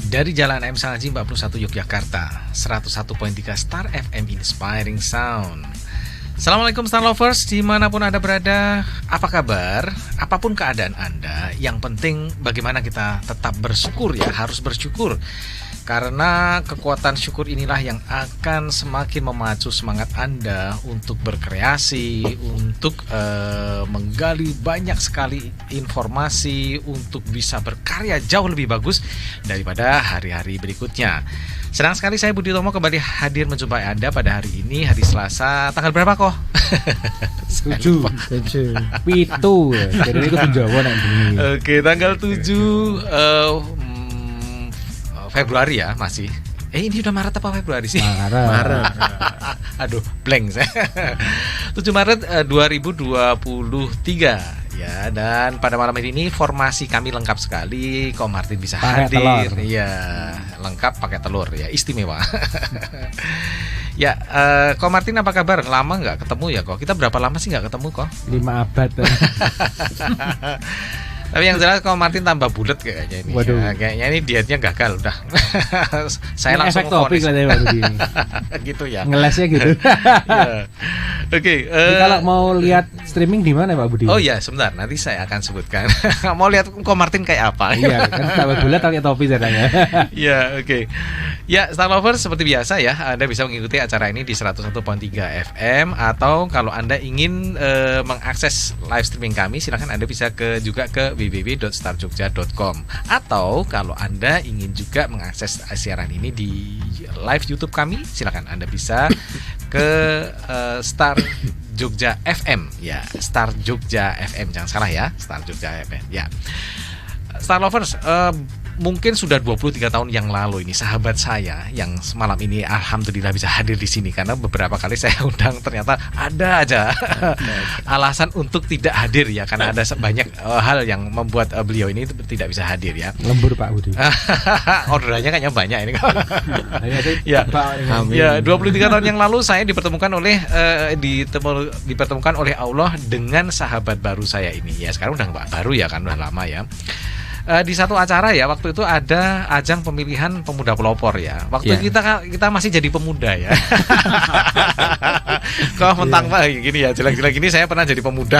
Dari Jalan M Sangaji 41 Yogyakarta, 101.3 Star FM Inspiring Sound. Assalamualaikum Star Lovers, dimanapun Anda berada, apa kabar? Apapun keadaan Anda, yang penting bagaimana kita tetap bersyukur ya, harus bersyukur. Karena kekuatan syukur inilah yang akan semakin memacu semangat Anda untuk berkreasi, untuk menggali banyak sekali informasi, untuk bisa berkarya jauh lebih bagus daripada hari-hari berikutnya. Senang sekali saya Budi Utomo kembali hadir menjumpai Anda pada hari ini, hari Selasa, tanggal berapa kok? 7 Pitu ya. Jadi itu Jawa nanti. Oke, tanggal 7 Februari ya masih. Ini udah Maret apa Februari sih? Maret. Aduh, blank saya. 7 Maret 2023 ya, dan pada malam ini formasi kami lengkap sekali. Ko Martin bisa pakai hadir. Telur. Iya, lengkap pakai telur ya, istimewa. Ya, Ko Martin apa kabar? Lama nggak ketemu ya kok? Kita berapa lama sih nggak ketemu kok? 5 abad. Tapi yang jelas Ko Martin tambah bulat kayaknya ini. Waduh. Ya, kayaknya ini dietnya gagal udah. Saya Ini langsung efek topik katanya Pak Budi. gitu ya. Ngelesnya gitu. Ya. Oke, Jadi kalau mau lihat streaming di mana Pak Budi? oh ya, sebentar, nanti saya akan sebutkan. Mau lihat Ko Martin kayak apa? Iya, kan tambah bulat pakai topi katanya. Ya, oke. Ya, Star Lovers, seperti biasa ya, Anda bisa mengikuti acara ini di 101.3 FM, atau kalau Anda ingin mengakses live streaming kami, silakan Anda bisa juga ke www.starjogja.com, atau kalau Anda ingin juga mengakses siaran ini di live YouTube kami, silakan Anda bisa ke Star Jogja FM ya, Star Jogja FM, jangan salah ya, Star Jogja FM ya. Star Lovers, mungkin sudah 23 tahun yang lalu ini sahabat saya yang malam ini alhamdulillah bisa hadir di sini, karena beberapa kali saya undang ternyata ada aja alasan untuk tidak hadir ya, karena ada banyak hal yang membuat beliau ini tidak bisa hadir ya. Lembur Pak Budi. Orderannya kayaknya banyak ini. Ya. Ya, 23 tahun yang lalu saya dipertemukan oleh Allah dengan sahabat baru saya ini. Ya, sekarang udah nggak baru ya, kan udah lama ya. Di satu acara ya, waktu itu ada ajang pemilihan pemuda pelopor ya. Waktu kita masih jadi pemuda ya. Kok mentang Pak gini ya, jelek-jelek gini saya pernah jadi pemuda.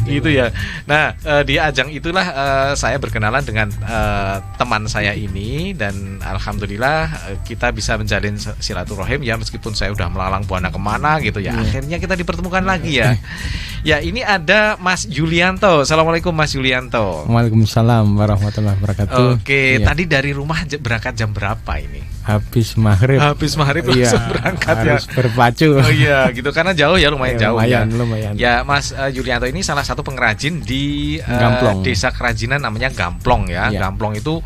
Gitu ya. Nah, di ajang itulah saya berkenalan dengan teman saya ini, dan alhamdulillah kita bisa menjalin silaturahim ya, meskipun saya udah melalang buana kemana gitu ya. Akhirnya kita dipertemukan lagi ya. Ya, ini ada Mas Yulianto. Assalamualaikum Mas Yulianto. Waalaikumsalam warahmatullahi wabarakatuh. Oke, tadi dari rumah berangkat jam berapa ini? Habis maghrib langsung berangkat harus ya. berpacu. Oh iya, gitu, karena jauh ya, lumayan jauh ya. Lumayan. Ya, Mas Yulianto ini salah satu pengrajin di Gamplong. desa kerajinan namanya Gamplong ya. Gamplong itu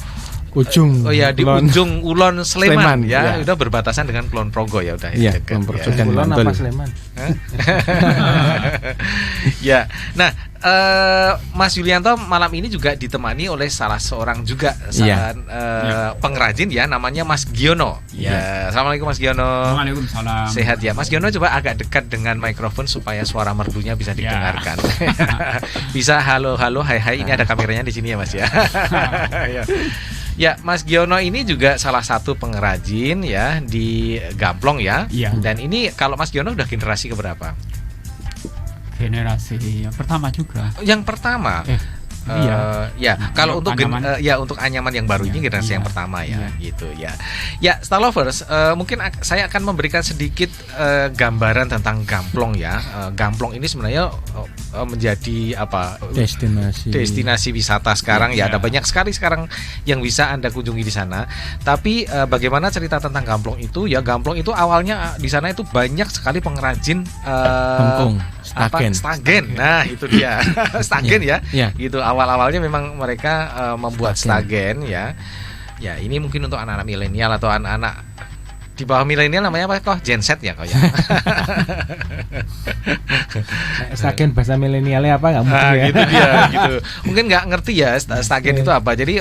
ujung. Oh ya, di ujung Ulon Sleman ya, ya. udah berbatasan dengan Kulon Progo ya, udah Iya, dekat ya. Ulon apa Sleman? Ya, nah Mas Yulianto malam ini juga ditemani oleh salah seorang juga pengrajin ya, namanya Mas Giono. Ya, Assalamualaikum Mas Giono. Waalaikumsalam. Sehat ya, Mas Giono, coba agak dekat dengan mikrofon supaya suara merdunya bisa didengarkan. Bisa halo hai, ini ada kameranya di sini ya Mas ya. Ya, Mas Giono ini juga salah satu pengrajin ya di Gamplong ya. Dan ini kalau Mas Giono udah generasi keberapa? Generasi yang pertama juga. Yang pertama. Kalau untuk untuk Anyaman yang baru ini generasi yang pertama ya, gitu ya. Ya, Star Lovers, mungkin saya akan memberikan sedikit gambaran tentang Gamplong ya. Gamplong ini sebenarnya menjadi destinasi wisata sekarang ya. Ada banyak sekali sekarang yang bisa Anda kunjungi di sana. Tapi bagaimana cerita tentang Gamplong itu ya? Gamplong itu awalnya di sana itu banyak sekali pengrajin stagen. Nah, itu dia. Stagen ya. Gitu. Awal-awalnya memang mereka membuat stagen ya. Ya, ini mungkin untuk anak-anak milenial atau anak-anak di bawah milenial, namanya apa kok? Gen Z ya kok ya. Stagen bahasa milenialnya apa nggak mungkin Nah, ya? gitu dia gitu. Mungkin nggak ngerti ya stagen itu apa. Jadi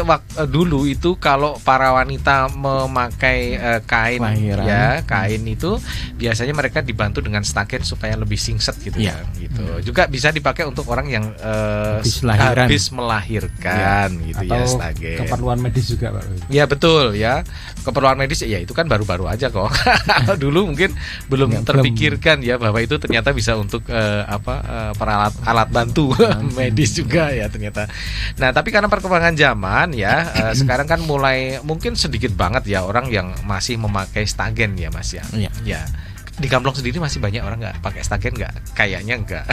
dulu itu kalau para wanita memakai kain Kelahiran. ya, kain itu biasanya mereka dibantu dengan stagen supaya lebih singset gitu Iya. ya, gitu. Juga bisa dipakai untuk orang yang Habis lahiran. habis melahirkan gitu Atau ya, stagen. keperluan medis juga, Pak. Ya betul ya, keperluan medis ya itu kan baru-baru aja kok. Dulu mungkin belum Nggak, terpikirkan ya bahwa itu ternyata bisa untuk peralat alat bantu medis juga ya ternyata. Nah tapi karena perkembangan zaman ya sekarang kan mulai mungkin sedikit banget ya orang yang masih memakai stagen ya Mas ya. Iya. Ya. Di Gamblong sendiri masih banyak orang nggak pakai stagen nggak? Kayaknya nggak.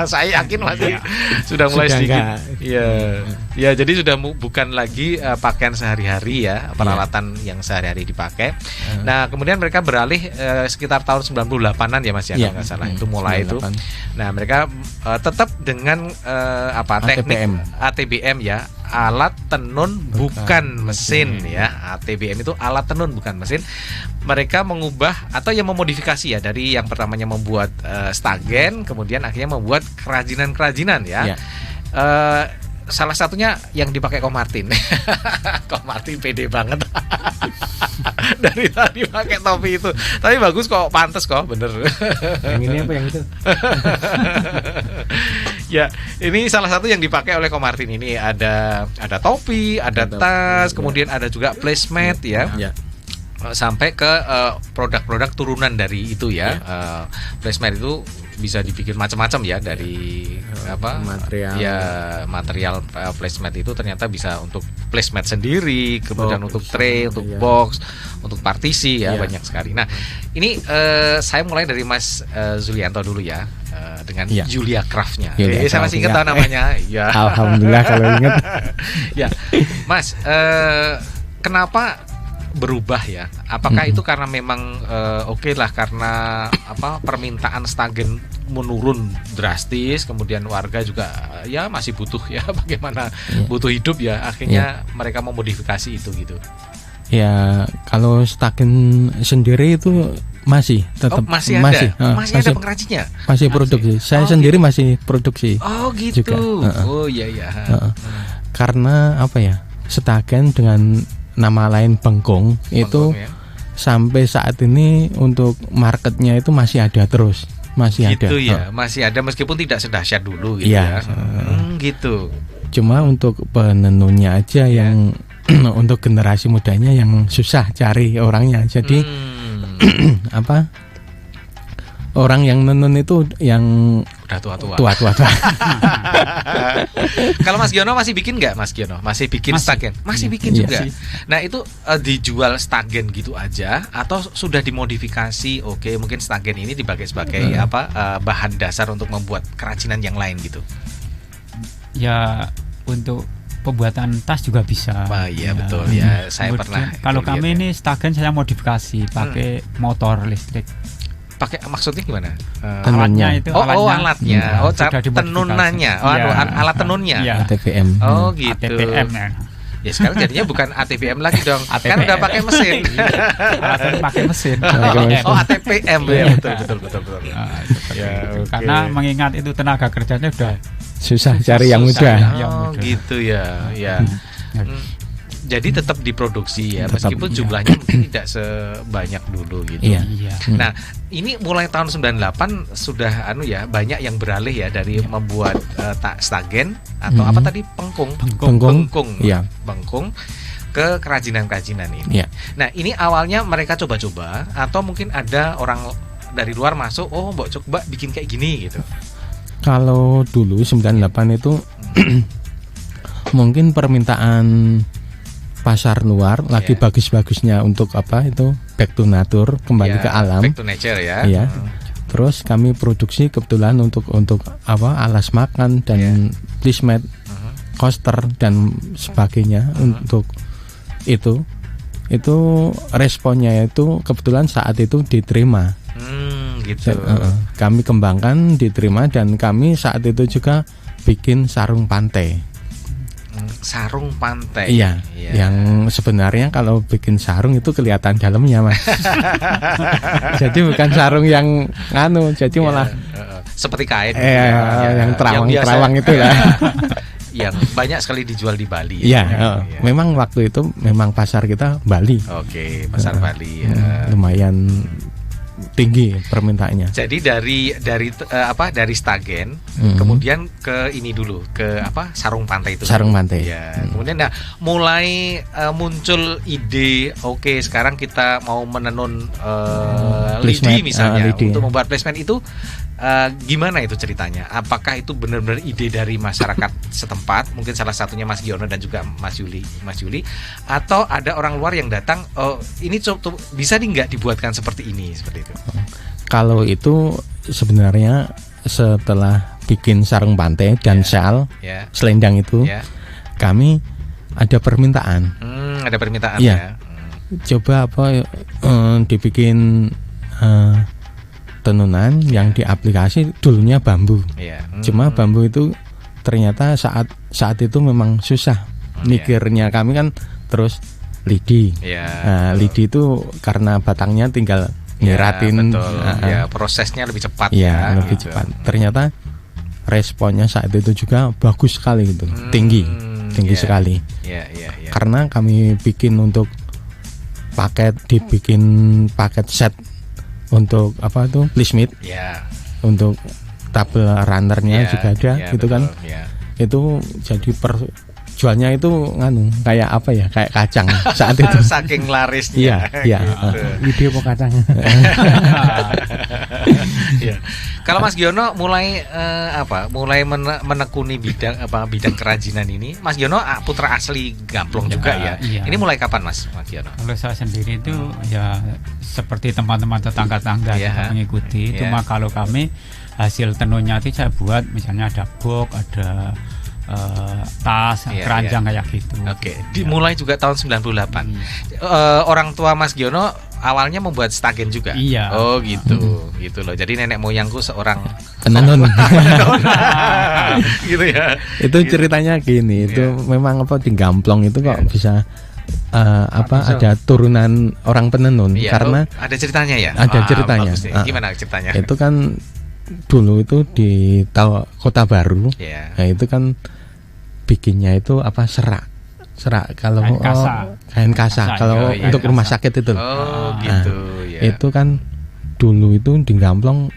Saya yakin masih sudah mulai Sudah sedikit. nggak. Iya, ya jadi sudah bukan lagi pakaian sehari-hari ya, peralatan yang sehari-hari dipakai. Nah kemudian mereka beralih sekitar tahun 98-an ya Mas ya, kalau nggak salah itu mulai 98. itu. Nah mereka tetap dengan teknik ATBM ya. Alat tenun bukan mesin ya. ATBM itu alat tenun bukan mesin. Mereka mengubah atau yang memodifikasi ya dari yang pertamanya membuat stagen, kemudian akhirnya membuat kerajinan-kerajinan ya. Ya. Salah satunya yang dipakai Ko Martin. Ko Martin pede banget. Dari tadi pakai topi itu. Tapi bagus kok, pantas kok, bener. Yang ini apa yang itu? Ya, ini salah satu yang dipakai oleh Ko Martin ini ada topi, ada tas, kemudian ada juga placemat ya. Ya. Sampai ke produk-produk turunan dari itu ya. Placemat itu bisa dibikin macam-macam ya dari material. ya material placemat itu ternyata bisa untuk placemat sendiri, kemudian Box, untuk tray, untuk iya. box, untuk partisi ya, Iya. banyak sekali. Nah ini saya mulai dari Mas Zulianto dulu ya, dengan Iya. Julia Craft-nya. Julia Saya masih ingat Craft, tahu namanya. Ya. Alhamdulillah kalau ingat. Ya, Mas, kenapa berubah ya? Apakah itu karena memang oke lah karena permintaan stagen menurun drastis, kemudian warga juga ya masih butuh ya bagaimana butuh hidup ya, akhirnya mereka memodifikasi itu gitu. Ya kalau stagen sendiri itu masih tetap masih ada, masih ada pengrajinnya. Masih produksi. Saya sendiri masih produksi. Oh gitu. Juga. Oh iya iya. Karena apa ya? Stagen dengan nama lain bengkung itu ya. sampai saat ini untuk marketnya itu masih ada terus, masih gitu ada. Ya, masih ada meskipun tidak sedahsyat dulu gitu Iya. ya. Gitu. Cuma untuk penenunnya aja yang untuk generasi mudanya yang susah cari orangnya. Jadi orang yang nenun itu yang udah tua-tua. Tua. Kalau Mas Giono masih bikin nggak, Mas Giono? Masih bikin stagen? Masih bikin Iya juga. sih. Nah itu dijual stagen gitu aja atau sudah dimodifikasi? Oke, mungkin stagen ini dipakai sebagai bahan dasar untuk membuat kerajinan yang lain gitu. Ya untuk pembuatan tas juga bisa. Wah iya betul ya. Saya pernah. Kalau lihat kami ya. ini stagen saya modifikasi pakai motor listrik. Pakai maksudnya gimana? Alatnya itu. Alatnya. Sudah dimodifikasi. Tenunannya. Alat tenunnya. Iya. ATBM. Oh gitu. ATBM ya. Ya sekarang jadinya bukan ATBM lagi dong. Kan ATBM. udah pakai mesin. Alatnya pakai mesin. Oh ATPM ya betul. Ya, karena mengingat itu tenaga kerjanya udah Susah cari yang susah mudah. ya. Oh gitu ya. Ya. Jadi tetap diproduksi ya, meskipun jumlahnya mungkin tidak sebanyak dulu gitu. Iya. Nah, ini mulai tahun 98 sudah banyak yang beralih ya dari membuat stagen atau apa tadi bengkung. Iya. Bengkung ke kerajinan-kerajinan ini. Iya. Nah, ini awalnya mereka coba-coba atau mungkin ada orang dari luar masuk, oh mbok coba bikin kayak gini gitu. Kalau dulu 98 itu mungkin permintaan pasar luar lagi bagus-bagusnya untuk itu back to nature, kembali ke alam. Back to nature ya. Iya. Terus kami produksi kebetulan untuk alas makan dan placemat, coaster dan sebagainya untuk itu responnya itu kebetulan saat itu diterima. Gitu. Kami kembangkan, diterima, dan kami saat itu juga bikin sarung pantai. Sarung pantai. Iya. Yang sebenarnya kalau bikin sarung itu kelihatan dalamnya, Mas. Jadi bukan sarung yang jadi malah seperti kain gitu ya, yang biasa- terawang itu ya. yang banyak sekali dijual di Bali. Iya, Ya. memang waktu itu memang pasar kita Bali. Oke, pasar Bali. Ya. Lumayan tinggi permintaannya. Jadi dari Stagen, kemudian ke ini dulu ke Sarung Pantai itu. Sarung Pantai. Ya. Kemudian mulai muncul ide, oke sekarang kita mau menenun lidi Placement, misalnya lidi. untuk membuat placement itu. Gimana itu ceritanya? Apakah itu benar-benar ide dari masyarakat setempat? Mungkin salah satunya Mas Giono dan juga Mas Yuli, atau ada orang luar yang datang? Oh, ini bisa nggak dibuatkan seperti ini, seperti itu? Kalau itu sebenarnya setelah bikin sarung pantai dan shawl, Ya, selendang itu, ya. kami ada permintaan. Ada permintaan Iya. ya. Coba dibikin tenunan yang di aplikasi dulunya bambu. Iya. Cuma bambu itu ternyata saat itu memang susah. Mikirnya kami kan terus lidi. Iya. Nah, lidi itu karena batangnya tinggal nyeratin. Betul. Ya, prosesnya lebih cepat Ya, lebih gitu. cepat. Ternyata responnya saat itu juga bagus sekali gitu. Tinggi iya. sekali. Iya. Karena kami bikin untuk dibikin paket set untuk placement, Iya. untuk tabel runnernya Iya, juga ada iya, gitu kan. betul, iya. Itu jadi jualnya itu kayak kayak kacang saat itu. Saking larisnya. Iya. Gitu. Video apa kacang? Iya. Kalau Mas Giono mulai mulai menekuni bidang kerajinan ini, Mas Giono putra asli Gamplong juga ya. Iya. Ini mulai kapan Mas Giono? Kalau saya sendiri itu ya seperti teman-teman tetangga-tangga Iya. juga mengikuti. Iya. Cuma kalau kami hasil tenunnya itu saya buat misalnya ada box, ada tas, Iya, keranjang kayak gitu. Oke, dimulai juga tahun 98. Orang tua Mas Giono awalnya membuat stagen juga. Iya. Oh gitu, gitu loh. Jadi nenek moyangku seorang Penenun. gitu ya. Itu ceritanya gini, itu memang di Gamplong itu kok bisa ada turunan orang penenun Iya, karena ada ceritanya ya. ada ceritanya. Bagus nih. Gimana ceritanya? Itu kan dulu itu di Kota Baru. Iya. Nah, itu kan bikinnya itu serak kalau Kain kasa. kain kasa kalau iya, untuk kasa. rumah sakit itu. Oh gitu. Ya. Itu kan dulu itu di Gamplong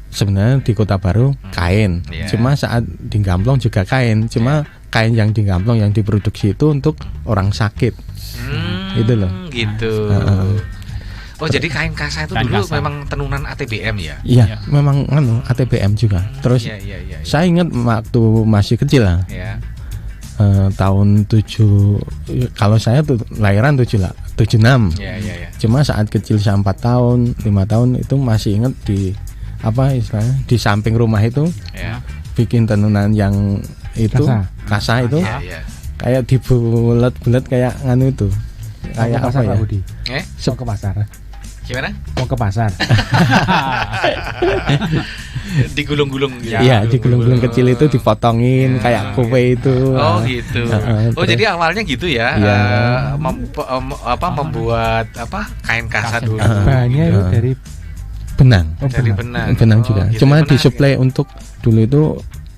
sebenarnya di Kota Baru kain. Iya. Cuma saat di Gamplong juga kain. Cuma kain yang di Gamplong yang diproduksi itu untuk orang sakit. Itu loh. Gitu. Oh jadi kain kasa itu Kain dulu kasa. memang tenunan ATBM ya? Iya, memang ATBM juga. Terus Iya. saya ingat waktu masih kecil lah. Ya. Tahun 7, kalau saya tuh lahiran 76. Iya. Cuma saat kecil saya 4 tahun 5 tahun itu masih ingat di istilahnya di samping rumah itu Ya. bikin tenunan yang itu kasa itu Iya. kayak dibulet-bulet kayak itu kayak apa ya? Mau ke pasar. Gimana? Mau ke pasar. Digulung-gulung gitu. Iya, di gulung-gulung kecil itu dipotongin kayak kue itu. Oh gitu. Oh jadi awalnya gitu ya. Iya. Membuat kain kasa dulu. Bahannya itu dari benang. Dari benang. Benang Oh, juga. gitu. Cuma Menarik. disuplai untuk dulu itu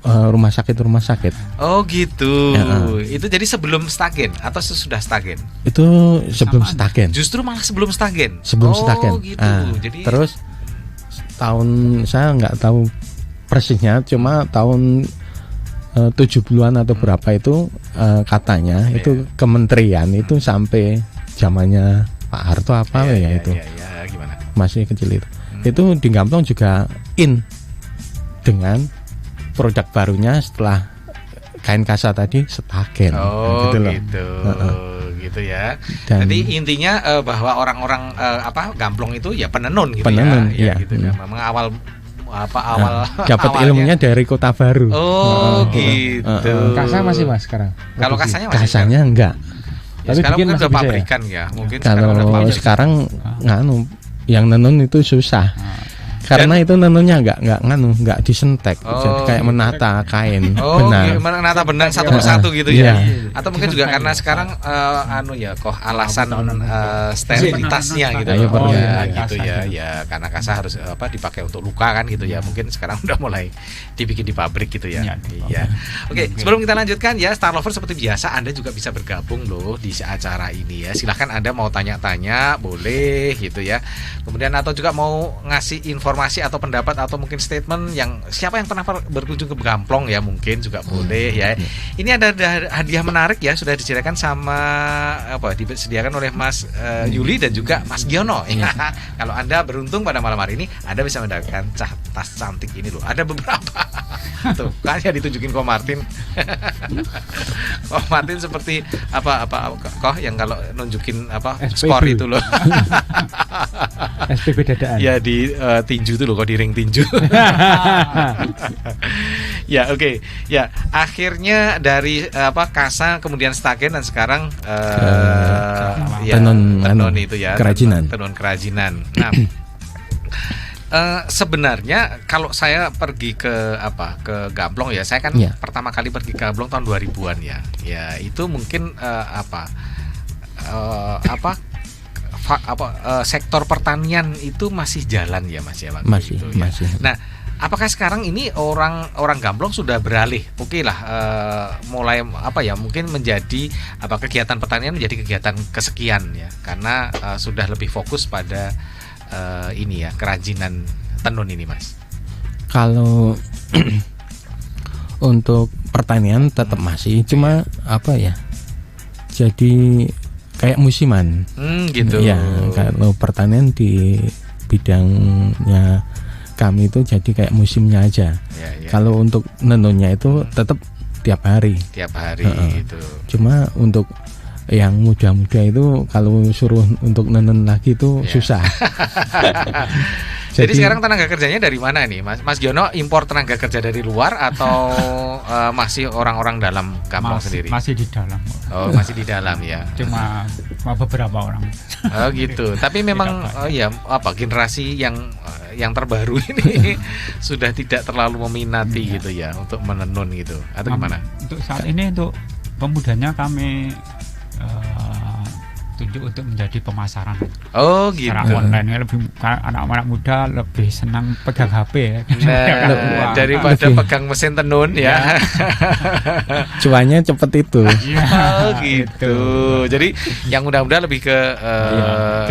rumah sakit. Oh gitu. Ya. Itu jadi sebelum stagen atau sesudah stagen? Itu sebelum stagen. Justru malah sebelum stagen. Sebelum oh, stagen. gitu. Jadi Terus tahun saya nggak tahu persisnya, cuma tahun 70-an atau berapa itu katanya itu kementerian itu sampai zamannya Pak Harto ya itu Iya, gimana? masih kecil itu di Gamplong juga in dengan produk barunya setelah kain kasa tadi stagen. Oh gitu loh. Gitu ya. Dan- Jadi intinya bahwa orang-orang Gamplong itu ya penenun gitu Penenun, ya. iya. Gitu kan. Memang awal dapat awalnya. ilmunya dari Kota Baru. Oh gitu. Kasa masih Mas sekarang. Kalau kasanya masih Kasanya enggak. Ya, Tapi sekarang bikin mungkin masih udah bisa ya? pabrikan ya. Mungkin sekarang udah Kalau pabrik. sekarang yang nenun itu susah. Karena itu nenunnya nggak disentek, jadi kayak menata kain benang. Menata benang satu persatu gitu ya. Iya. Atau mungkin juga karena sekarang alasan sterilitasnya gitu. Iya, Oh iya, ya iya, gitu kasa ya. itu. Ya karena kasa harus dipakai untuk luka kan gitu ya. Mungkin sekarang udah mulai dibikin di pabrik gitu ya. Iya, di Iya. pabrik. Oke, sebelum kita lanjutkan ya, Star Lover seperti biasa Anda juga bisa bergabung loh di acara ini ya. Silahkan Anda mau tanya-tanya boleh gitu ya. Kemudian atau juga mau ngasih informasi atau pendapat atau mungkin statement yang siapa yang pernah berkunjung ke Gamplong ya mungkin juga boleh ya. Ini ada hadiah menarik ya, sudah disediakan sama disediakan oleh Mas Yuli dan juga Mas Giono. Kalau Anda beruntung pada malam hari ini, Anda bisa mendapatkan tas cantik ini loh. Ada beberapa. Tuh, kan ya ditunjukin Ko Martin. Ko Martin seperti kok yang kalau nunjukin SPB. skor itu loh. SPB dadaan. Ya di tinju tuh loh, kok di ring tinju. Ya oke. Ya akhirnya dari Kasa kemudian Stagen dan sekarang tenun itu ya, kerajinan. tenun kerajinan. Nah sebenarnya kalau saya pergi ke Gamplong ya, saya kan pertama kali pergi ke Gamplong tahun 2000-an ya. Ya itu mungkin sektor pertanian itu masih jalan ya Mas ya waktu Masih, itu, ya. masih. Nah, apakah sekarang ini orang Gamplong sudah beralih? Oke lah, mulai mungkin menjadi kegiatan pertanian menjadi kegiatan kesekian ya, karena sudah lebih fokus pada ini ya, kerajinan tenun ini Mas. Kalau untuk pertanian tetap masih, cuma jadi kayak musiman. Gitu. Ya, kalau pertanian di bidangnya kami itu jadi kayak musimnya aja. Ya. Kalau untuk nenunnya itu tetap tiap hari. Tiap hari gitu. Cuma untuk yang muda-muda itu kalau suruh untuk nenen lagi itu susah. Jadi sekarang tenaga kerjanya dari mana nih Mas? Mas Giono impor tenaga kerja dari luar atau masih orang-orang dalam Gamplong sendiri? Masih di dalam. Oh, masih di dalam ya. Cuma beberapa orang. Oh gitu. Tapi memang generasi yang terbaru ini sudah tidak terlalu meminati gitu ya untuk menenun gitu atau gimana? Untuk saat ini untuk pemudanya kami tunjuk untuk menjadi pemasaran. Oh gitu. Secara online lebih, anak-anak muda lebih senang pegang HP ya. Daripada pegang mesin tenun ya. Cuannya cepet itu. Oh gitu. Jadi yang muda-muda lebih ke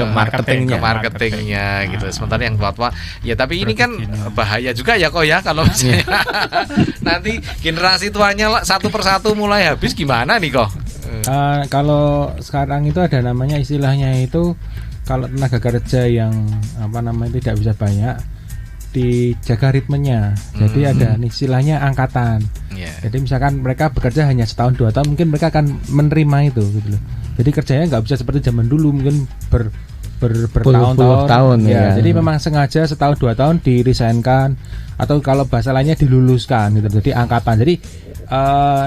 marketingnya gitu. Sementara yang tua-tua ya, tapi ini kan bahaya juga ya kok ya kalau misalnya nanti generasi tuanya satu persatu mulai habis, gimana nih kok? Kalau sekarang itu ada namanya istilahnya itu, kalau tenaga kerja yang tidak bisa banyak dijaga ritmenya. Jadi ada istilahnya angkatan. Jadi misalkan mereka bekerja hanya setahun 2 tahun, mungkin mereka akan menerima itu gitu loh. Jadi kerjanya nggak bisa seperti zaman dulu mungkin bertahun-tahun tahun ya. Jadi memang sengaja setahun 2 tahun dirisainkan, atau kalau bahasa lainnya diluluskan gitu. Jadi angkatan. Jadi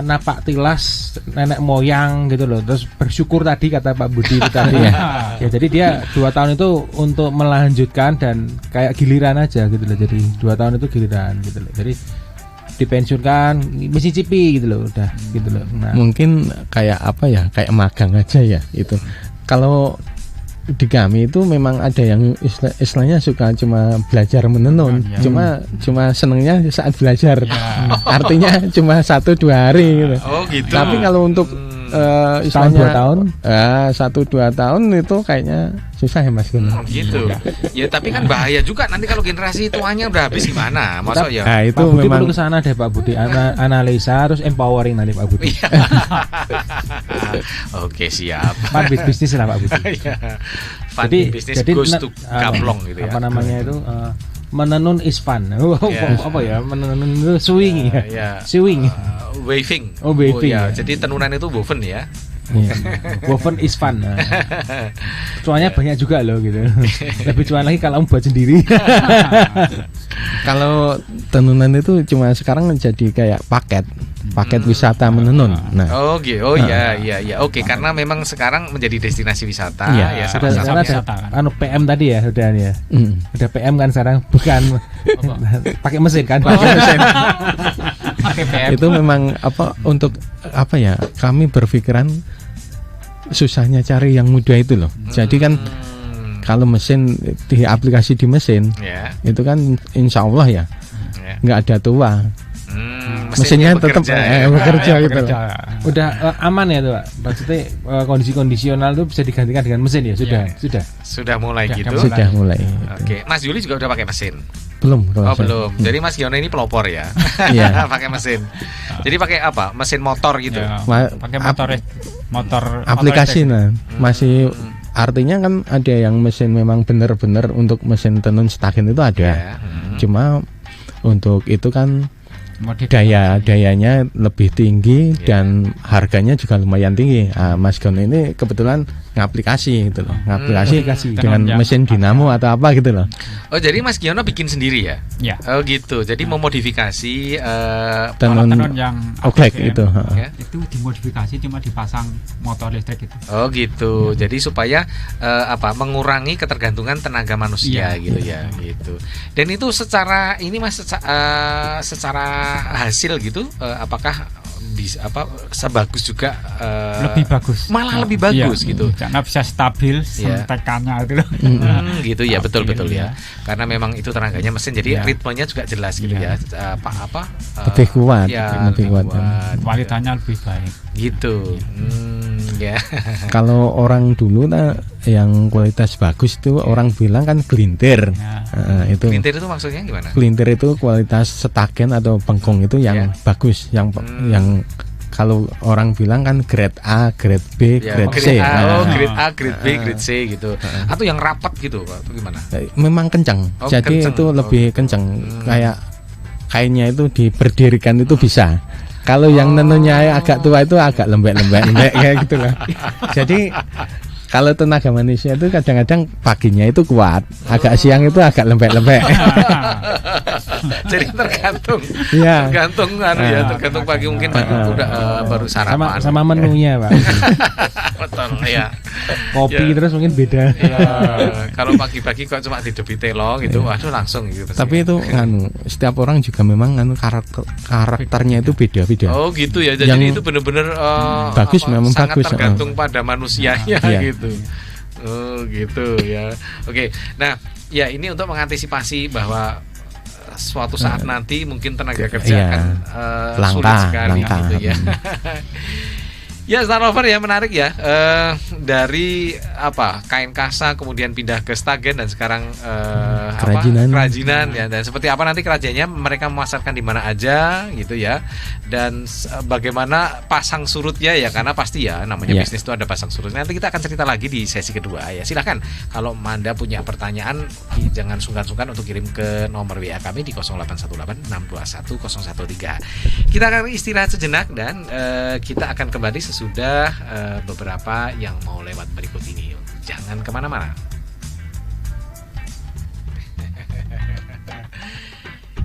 napak tilas nenek moyang gitu loh. Terus bersyukur tadi kata Pak Budi itu tadi ya. Ya jadi dia 2 tahun itu untuk melanjutkan dan kayak giliran aja gitu loh. Jadi 2 tahun itu giliran gitu loh. Jadi dipensiunkan mencicipi gitu loh, udah gitu loh. Nah, mungkin kayak kayak magang aja ya itu. Kalau di kami itu memang ada yang istilahnya suka cuma belajar menenun, cuma senengnya saat belajar. Artinya cuma 1-2 hari gitu. Oh gitu. Tapi kalau untuk istilahnya 1-2 tahun itu kayaknya susah ya Mas Gun. Gitu. Ya tapi kan bahaya juga nanti kalau generasi tuanya udah habis gimana? Masa ya? Nah, itu Pak Budi memang perlu kesana deh Pak Budi, analisa terus empowering nanti Pak Budi. Oke, siap. Fun bisnis lah Pak Budi. Jadi goes to Gamplong gitu ya. Apa namanya itu? Menenun is fun. Apa ya? Menenun itu swing ya. Swing. Waving. Oh, waving. Ya. Jadi tenunan itu woven ya. Woven is fun. Cuannya banyak juga loh gitu. Lebih cuan lagi kalau buat sendiri. Kalau tenunan itu cuma sekarang jadi kayak paket wisata menenun. Nah, Oh gitu. Oh iya. Oke, karena memang sekarang menjadi destinasi wisata Iya, ya. Sudah salah karena satunya. ada PM tadi ya, udah ya. Udah PM kan sekarang, bukan pakai mesin kan. Pakai PM. itu memang untuk ya? Kami berpikiran susahnya cari yang muda itu loh. Jadi kan kalau mesin di aplikasi di mesin Ya. itu kan insya Allah ya Ya. nggak ada tua. Mesinnya Mesinnya tetap bekerja ya. bekerja gitu loh. Udah aman ya tuh Pak. Maksudnya kondisi kondisional itu bisa digantikan dengan mesin ya, sudah. Sudah mulai Sudah gitu. Sudah mulai. Oke, Mas Yuli juga udah pakai mesin. Belum kalau Oh saya. belum. Jadi Mas Giono ini pelopor ya. Iya. Pakai mesin. Jadi pakai apa? Mesin motor gitu. Ya, Ma- pakai motor Aplikasi motor masih artinya kan ada yang mesin memang benar-benar untuk mesin tenun stagin itu ada. Ya. Cuma untuk itu kan elektrik. dayanya lebih tinggi Iya. dan harganya juga lumayan tinggi. Mas Gono ini kebetulan ngaplikasi gitu loh, ngaplikasi Aplikasi. dengan Tenun yang mesin dinamo atau apa gitu loh. Oh jadi Mas Giono bikin sendiri ya? Ya. Oh gitu. Jadi memodifikasi Tenun Tenun yang oklek ATM, itu. ya. itu dimodifikasi cuma dipasang motor listrik itu. Oh gitu. Jadi supaya mengurangi ketergantungan tenaga manusia Iya. gitu ya, gitu. Dan itu secara ini Mas secara hasil gitu apakah bisa sebagus juga Lebih bagus. malah lebih bagus Iya, gitu. karena bisa stabil Iya. sentekannya itu loh. Gitu ya, betul Stabil, ya. Karena memang itu tenaganya mesin, jadi Iya. ritmenya juga jelas gitu Iya. ya. Lebih kuat, Ya, lebih kuat. Kualitasnya lebih baik. Gitu. Ya. Kalau orang dulu yang kualitas bagus itu orang bilang kan gelintir. Ya. Itu Lintir itu maksudnya gimana? gelintir itu kualitas setagen atau bengkong itu yang Ya. bagus, yang kalau orang bilang kan grade A, grade B, Ya, grade grade C. A, Nah, grade A, grade B, grade C gitu. Atau yang rapat gitu, Pak, atau gimana? memang kencang. Oh, Jadi kencang. itu lebih kencang. Kayak kainnya itu diberdirikan itu bisa. Kalau yang nenunnya agak tua itu agak lembek kayak gitu lah. Jadi kalau tenaga manusia itu kadang-kadang paginya itu kuat, agak siang itu agak lembek. Jadi tergantung, Iya. tergantung pagi mungkin udah baru sarapan. Sama menunya Pak. Betul, ya. Kopi Ya. terus mungkin beda. Ya, kalau pagi-pagi kok cuma didepi telo gitu, waduh langsung gitu. Tapi itu setiap orang juga memang karakternya itu beda-beda. Oh gitu ya, jadi Yang itu benar-benar bagus, memang sangat bagus, tergantung pada manusianya Iya. gitu. Oh gitu ya. Oke, nah ya ini untuk mengantisipasi bahwa suatu saat nanti mungkin tenaga kerja Iya. akan sulit Langka, sekali langka. gitu ya. Ya, Star Lover ya, menarik ya. Dari kain kasa kemudian pindah ke stagen dan sekarang kerajinan ya. Dan seperti apa nanti kerajiannya, mereka memasarkan di mana aja gitu ya. Dan bagaimana pasang surutnya ya, karena pasti ya namanya Ya. bisnis itu ada pasang surutnya. Nanti kita akan cerita lagi di sesi kedua ya. Silahkan kalau Anda punya pertanyaan jangan sungkan-sungkan untuk kirim ke nomor WA kami di 0818 621 013. Kita akan istirahat sejenak dan kita akan kembali sesudah beberapa yang mau lewat berikut ini. Jangan kemana-mana.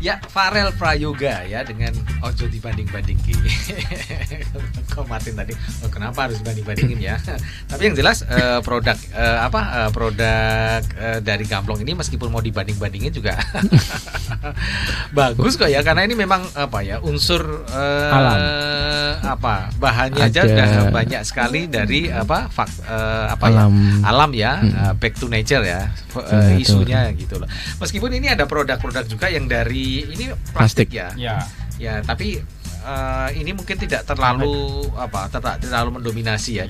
Ya, Farel Prayoga ya dengan Ojo dibanding-bandingin. Kok Martin tadi, kenapa harus dibanding-bandingin ya? Tapi yang jelas produk dari Gamplong ini meskipun mau dibanding-bandingin juga bagus kok ya, karena ini memang unsur bahannya aja Ada. udah banyak sekali dari alam ya, back to nature ya, isunya gitu loh. Meskipun ini ada produk-produk juga yang dari ini plastik ya. Ya, tapi ini mungkin tidak terlalu terlalu mendominasi ya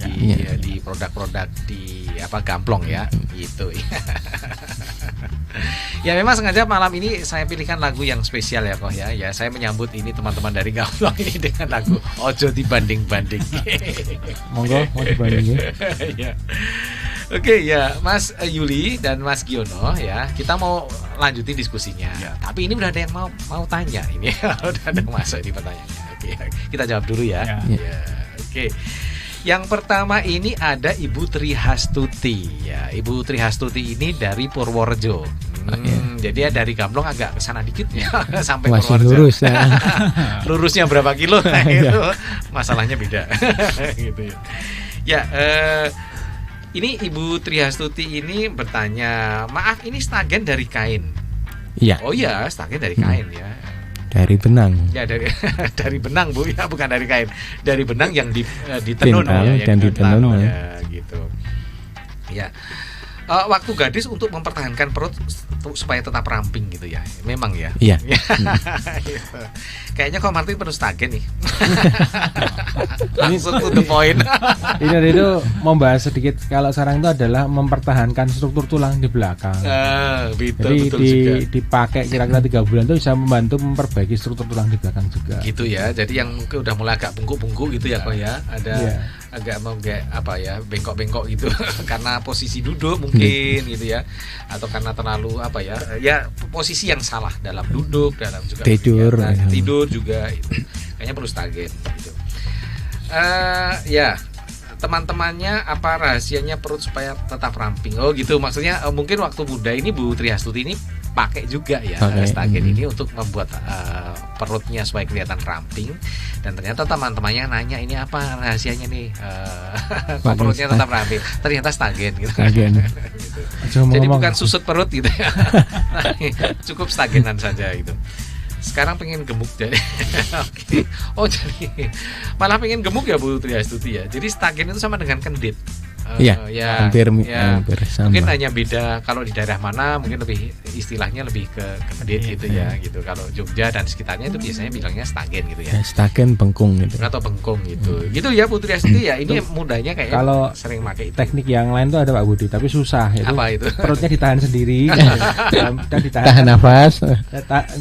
di produk-produk di Gamplong ya, gitu. Ya memang sengaja malam ini saya pilihkan lagu yang spesial ya kok ya. Ya saya menyambut ini teman-teman dari Gamplong ini dengan lagu Ojo dibanding-banding. Monggo mau dibandingin. Ya. Oke ya, Mas Yuli dan Mas Giono ya, kita mau lanjutin diskusinya. Tapi ini udah ada yang mau tanya ini, udah ada yang masuk ini pertanyaannya. Oke, kita jawab dulu ya. Ya. Oke. Yang pertama ini ada Ibu Tri Hastuti ya. Ibu Tri Hastuti ini dari Purworejo. Jadi ya dari Gamblong agak ke sana dikit ya sampai Masih Purworejo. lurus ya. Lurusnya berapa kilo? Nah, itu masalahnya beda. Gitu ya. Ya, ini Ibu Triastuti ini bertanya, maaf ini stagen dari kain. Iya, Oh iya, stagen dari kain ya. dari benang. Ya dari dari benang Bu ya, bukan dari kain. Dari benang yang ditenun Tintal ya, dan ditenun, ya gitu. Ya. Waktu gadis untuk mempertahankan perut supaya tetap ramping gitu ya. Memang ya. Iya. Gitu. Kayaknya kok Martin penuh stagen nih. Langsung to the point. Ini itu membahas sedikit kalau sekarang itu adalah mempertahankan struktur tulang di belakang. Betul Jadi juga. dipakai kira-kira 3 bulan itu bisa membantu memperbaiki struktur tulang di belakang juga. Gitu ya. Jadi yang mungkin udah mulai agak bungkuk-bungkuk gitu ya kok ya. Ada Iya. agak mau kayak apa ya, bengkok-bengkok gitu karena posisi duduk mungkin gitu ya. Atau karena terlalu apa ya? Ya posisi yang salah dalam duduk, dalam juga Tidur, kegiatan, ya. tidur juga itu. Kayaknya perlu stagen gitu. Ya, teman-temannya apa rahasianya perut supaya tetap ramping? Oh gitu, maksudnya mungkin waktu muda ini Bu Triastuti ini pakai juga ya Pakai. stagen ini untuk membuat perutnya supaya kelihatan ramping, dan ternyata teman-temannya nanya ini apa rahasianya nih, kok Pakai perutnya tetap ramping? Ternyata stagen gitu. Stagen. Gitu. Jangan Jadi ngomong. bukan susut perut gitu ya. Cukup stagenan saja gitu. Sekarang pengen gemuk jadi. Oke. Oh jadi malah pengen gemuk ya Bu Triastuti ya. Jadi stagen itu sama dengan kendit. Iya, hampir sama. Mungkin hanya beda kalau di daerah mana mungkin lebih istilahnya lebih ke kendit gitu ya gitu. Kalau Jogja dan sekitarnya itu biasanya bilangnya stagen gitu ya. Ya, stagen bengkung gitu. Atau bengkung gitu. Gitu ya Bu Triastuti ya. Ini mudanya kayaknya Kalau sering pakai itu. Teknik yang lain tuh ada Pak Budi, tapi susah itu. Apa itu? Perutnya ditahan sendiri dan ditahan. Tahan nafas.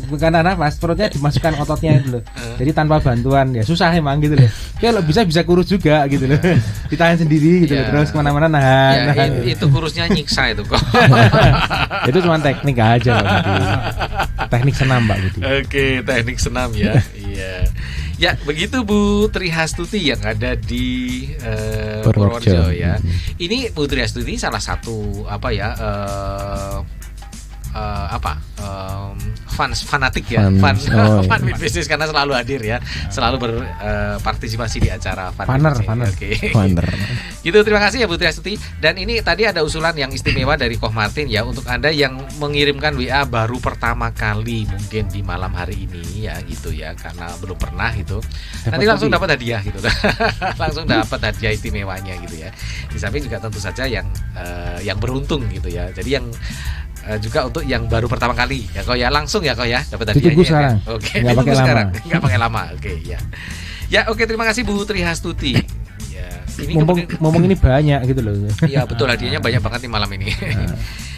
Bukan tahan nafas, perutnya dimasukkan ototnya itu loh. Jadi tanpa bantuan ya susah emang gitu loh. Kalau bisa kurus juga gitu loh. Ditahan sendiri gitu loh. Ya. Terus kemana-mana nahan. Ya, nahan. itu kurusnya nyiksa itu kok. Itu cuma teknik aja Pak Budi. Teknik senam Pak Budi. Oke, teknik senam ya. Iya. Ya, begitu Bu Triastuti yang ada di Purworejo. Purworejo ya. Ini Bu Triastuti salah satu apa ya? Fanatik ya, Fans. Oh, iya. fan bisnis karena selalu hadir ya, selalu berpartisipasi di acara fan Funner, bisnis. funner. Oke. Wonder. Gitu, terima kasih ya Bu Triastuti. Dan ini tadi ada usulan yang istimewa dari Koh Martin ya untuk Anda yang mengirimkan WA baru pertama kali mungkin di malam hari ini ya gitu ya, karena belum pernah gitu. Nanti langsung dapat hadiah gitu. Langsung dapat hadiah istimewanya gitu ya. Di samping juga tentu saja yang beruntung gitu ya. Jadi yang juga untuk yang baru pertama kali ya kok ya, langsung ya kok ya dapat hadiahnya. Ditunggu sekarang. Ya. Oke, Nggak pakai ditunggu lama. sekarang. Nggak pakai lama. Oke, ya. Ya, oke, terima kasih Bu Triastuti. Ya, ini Ngomong ini banyak gitu loh. iya betul, hadiahnya banyak banget nih malam ini.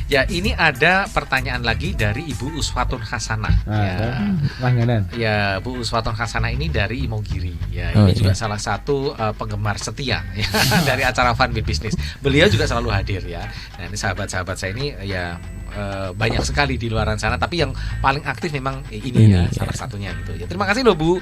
Ya, ini ada pertanyaan lagi dari Ibu Uswatun Hasanah. Ya. Langganan. Ya, Bu Uswatun Hasanah ini dari Imogiri. Ya, Oh, ini juga iya. salah satu penggemar setia ya, dari acara Fun with Business. Beliau juga selalu hadir ya. Nah, ini sahabat-sahabat saya ini ya banyak sekali di luaran sana, tapi yang paling aktif memang ini ya, Ini, salah satunya gitu ya. Terima kasih loh Bu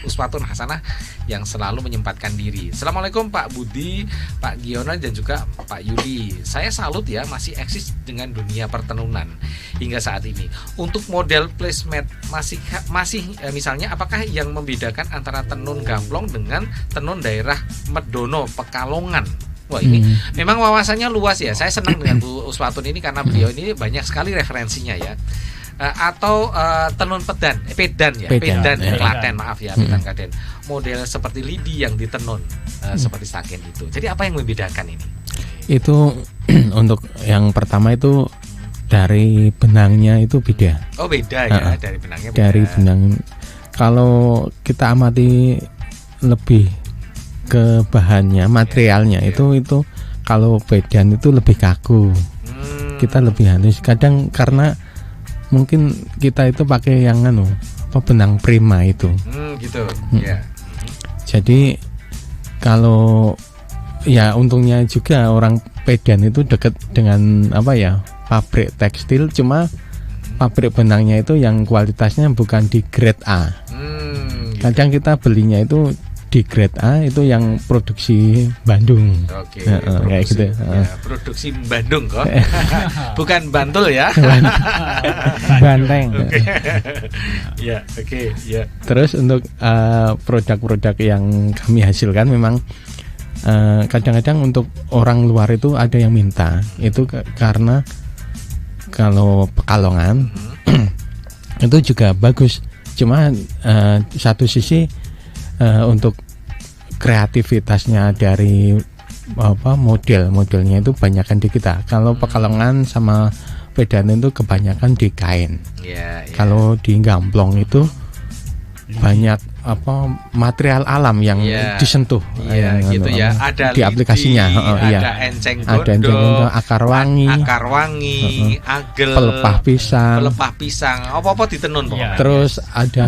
Uswatun Hasanah yang selalu menyempatkan diri. Assalamualaikum Pak Budi, Pak Giono dan juga Pak Yudi. Saya salut ya masih eksis dengan dunia pertenunan hingga saat ini. Untuk model placemat masih misalnya apakah yang membedakan antara tenun Gamblong dengan tenun daerah Medono, Pekalongan? Wah, ini memang wawasannya luas ya. Saya senang dengan Bu Uswatun ini karena beliau ini banyak sekali referensinya ya. Atau tenun pedan ya, pedan ya. Klaten, maaf ya, pedan Klaten. Model seperti lidi yang ditenun seperti stagen itu. Jadi apa yang membedakan ini? Itu untuk yang pertama itu dari benangnya itu beda. Oh, beda ya, dari benangnya beda. Dari benang, kalau kita amati lebih ke bahannya, materialnya itu kalau bedan itu lebih kaku, kita lebih halus. Kadang karena mungkin kita itu pakai yang benang prima itu. Gitu. Ya. Jadi kalau ya untungnya juga orang Pedan itu dekat dengan pabrik tekstil, cuma pabrik benangnya itu yang kualitasnya bukan di grade A. Gitu. Kadang kita belinya itu di grade A itu yang produksi Bandung. Oke, kayak gitu. ya, produksi Bandung kok. Bukan Bantul ya. Banteng. Ya, oke, ya. Terus untuk produk-produk yang kami hasilkan memang kadang-kadang untuk orang luar itu ada yang minta. Itu karena kalau Pekalongan itu juga bagus. Cuma satu sisi untuk kreativitasnya dari modelnya itu banyakkan di kita. Kalau Pekalongan sama Medan itu kebanyakan di kain. Ya, ya. Kalau di Gamplong itu banyak material alam yang disentuh. Iya, gitu ya. Ada di aplikasinya. ada enceng ada gondok, akar wangi, agel, pelepah pisang, apa-apa ditenun pokoknya. Terus ada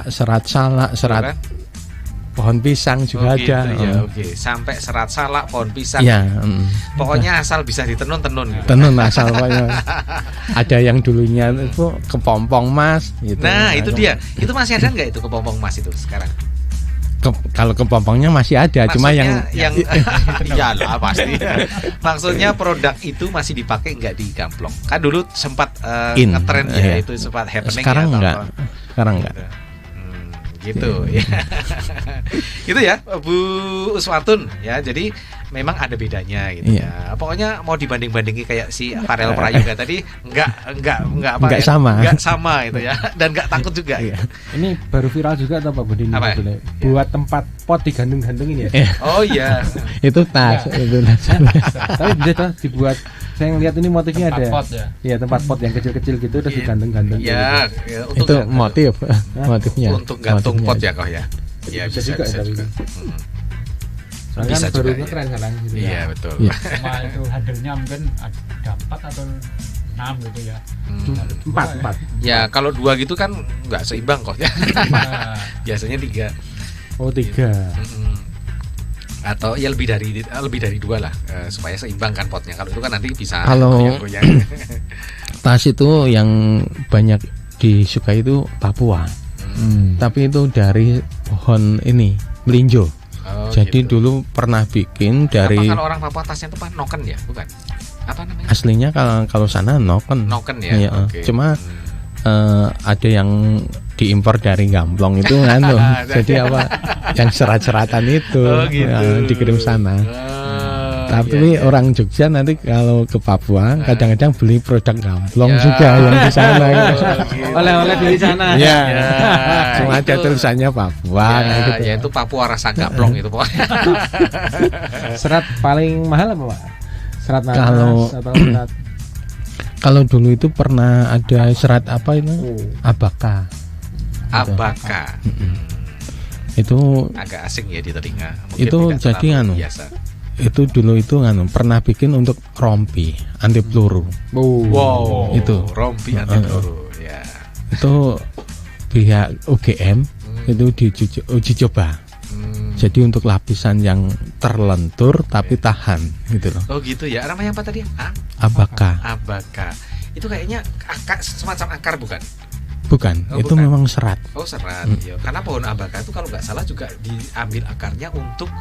serat salak, pohon pisang juga ada. Gitu ya, oke. Sampai serat salak, pohon pisang. Ya, pokoknya asal bisa ditenun gitu. Tenun asal pokoknya. Ada yang dulunya itu kepompong mas gitu. Nah, itu dia. Itu masih ada nggak itu kepompong mas itu sekarang? Kalau kepompongnya masih ada, cuma yang iyalah pasti. Maksudnya produk itu masih dipakai nggak di Gamplong? Kan dulu sempat ngetren ya, itu sempat happening. Sekarang ya, enggak. Sekarang enggak. Gitu ya. Itu ya Bu Uswatun ya. Jadi memang ada bedanya gitu ya. Pokoknya mau dibanding-bandingi kayak si Farel Prayoga tadi enggak sama itu ya, dan enggak takut juga gitu. Ini baru viral juga atau Pak Budi? Buat tempat pot digantung-gantungin ya. Oh iya. Itu tas, itu tas. Tapi bisa toh dibuat. Saya ngeliat ini motifnya tempat ada. Pot ya. Iya, tempat pot yang kecil-kecil gitu terus digantung-gantung. Iya, gitu. Itu motifnya. Untuk gantung pot ya kok ya. Iya, bisa juga. Bisa baru juga, keren sekarang gitu. Iya, betul. Ya. Cuma itu handle-nya mungkin ada 4 atau 6 gitu ya. 4. Ya, kalau 2 gitu kan nggak seimbang kok ya. Biasanya 3. Oh, 3. Atau ya lebih dari 2 lah, supaya seimbang kan potnya. Kalau itu kan nanti bisa kalau goyang-goyang. Tas itu yang banyak disukai itu Papua. Tapi itu dari pohon ini melinjo. Jadi gitu. dulu pernah bikin dari. Apa kalau orang Papua tasnya itu noken ya, bukan? Apa namanya? Aslinya kalau sana noken. Noken ya. Iya, okay. Cuma ada yang diimpor dari Gamplong itu kan loh. Jadi yang serat-seratan itu dikirim sana. Tapi orang Jogja nanti kalau ke Papua kadang-kadang beli produk Gamplong juga yang di sana. Oleh-oleh dari sana. Iya. Cuma ada tulisannya Papua. Gitu. Ya itu Papua rasa Gamplong itu pokoknya. Serat paling mahal apa Pak? Serat nanas atau serat? Kalau dulu itu pernah ada serat apa itu? Abaka. Itu agak asing ya di telinga. Mungkin itu jadi biasa. Itu dulu itu pernah bikin untuk rompi anti peluru. Wow. Itu rompi anti peluru ya. Itu pihak UGM itu diuji coba. Jadi untuk lapisan yang terlentur tapi tahan gitu loh. Oh gitu ya. Namanya apa tadi? Abaka. Itu kayaknya semacam akar bukan? Bukan, itu bukan. Memang serat. Oh serat. Ya. Karena pohon abaka itu kalau nggak salah juga diambil akarnya untuk